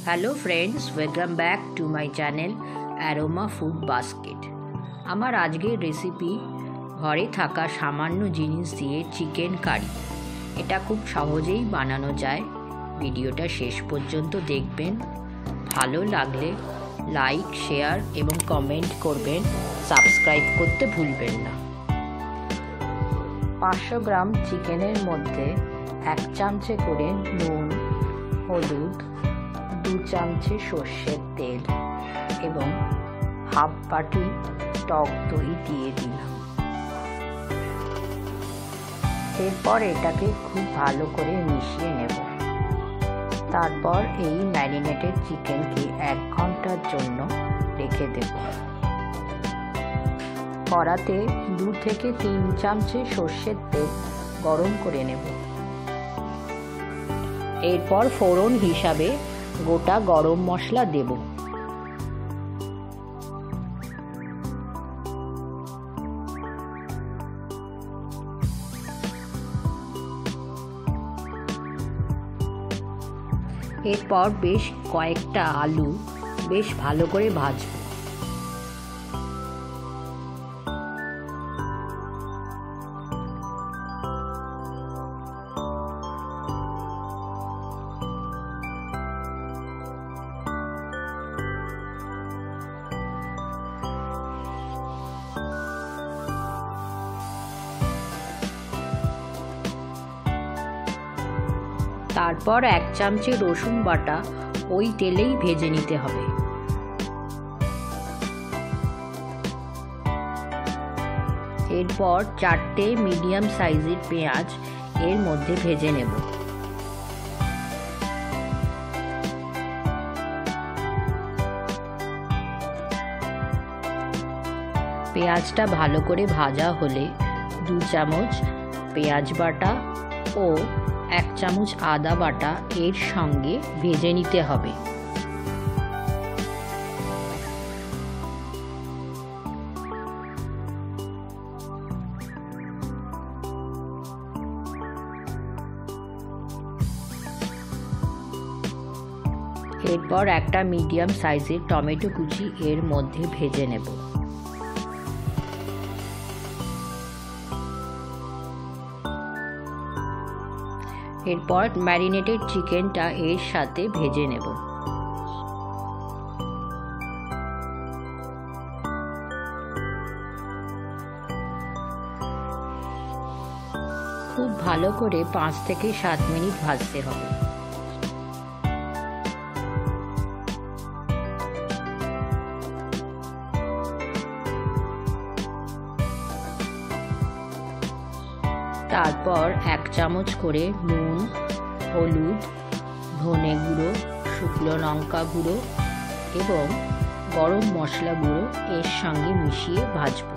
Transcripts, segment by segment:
Hello friends, welcome back to my channel Aroma Food Basket. আমার আজকের recipe ঘরে থাকা সামান্য জিনিস দিয়ে চিকেন কারি। এটা খুব সহজেই বানানো যায়। ভিডিওটা শেষ পর্যন্ত দেখবেন। ভালো লাগলে লাইক, শেয়ার এবং কমেন্ট করবেন। সাবস্ক্রাইব করতে ভুলবেন না। 500 গ্রাম চিকেনের মধ্যে 1 চামচে করে নুন, হলুদ, 2 চামচে সর্ষের তেল এবং হাফ বাটি টক দই দিয়ে দিলাম। এরপর এটাকে খুব ভালো করে মিশিয়ে নেব। তারপর এই ম্যারিনেটেড চিকেনকে 1 ঘন্টার জন্য রেখে দেব। কড়াতে 2 থেকে 3 চামচে সর্ষের তেল গরম করে নেব। এরপর ফোড়ন হিসাবে গোটা গরম মশলা দেব। এরপর বেশ কয়েকটা আলু বেশ ভালো করে ভাজব। তারপর 1 চামচে রসুন বাটা ওই তেলেই ভেজে নিতে হবে। এরপর 4টে মিডিয়াম সাইজের পেঁয়াজ এর মধ্যে ভেজে নেব। পেঁয়াজটা ভালো করে ভাজা হলে 2 চামচ পেঁয়াজ বাটা ও 1 চামচ আদা বাটা এর সঙ্গে ভেজে নিতে হবে। এরপর একটা মিডিয়াম সাইজের টমেটো কুচি এর মধ্যে ভেজে নেব। এরপর ম্যারিনেটেড চিকেনটা এর সাথে ভেজে নেব। খুব ভালো করে 5 থেকে 7 মিনিট ভাজতে হবে। তারপর 1 চামচ করে নুন, হলুদ, ধনে গুঁড়ো, শুকনো লঙ্কা গুঁড়ো এবং গরম মশলা গুঁড়ো এর সঙ্গে মিশিয়ে ভাজব।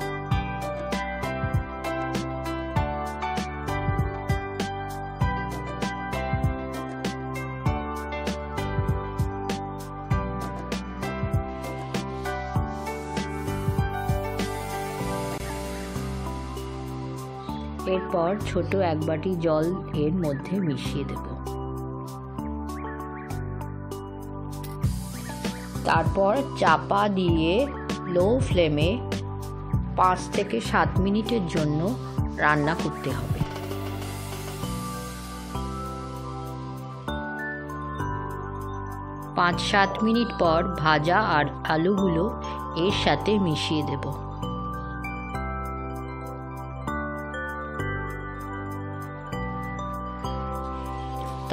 এরপর ছোট 1 বাটি জল এর মধ্যে মিশিয়ে দেব। তারপর চাপা দিয়ে লো ফ্লেমে 5 থেকে 7 মিনিটের জন্য রান্না করতে হবে। পাঁচ 7 মিনিট পর ভাজা আর আলুগুলো এর সাথে মিশিয়ে দেব।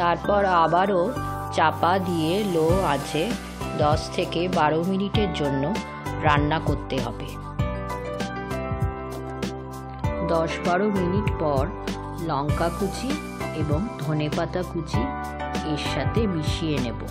তারপর আবারও চাপা দিয়ে লো আঁচে 10 থেকে 12 মিনিটের জন্য রান্না করতে হবে। 10-12 মিনিট পর লঙ্কা কুচি এবং ধনেপাতা কুচি এর সাথে মিশিয়ে নেব।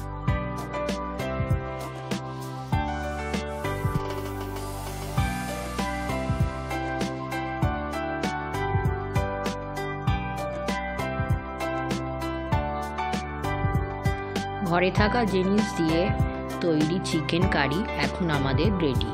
ঘরে থাকা জিনিস দিয়ে তৈরি চিকেন কারি এখন আমাদের রেডি।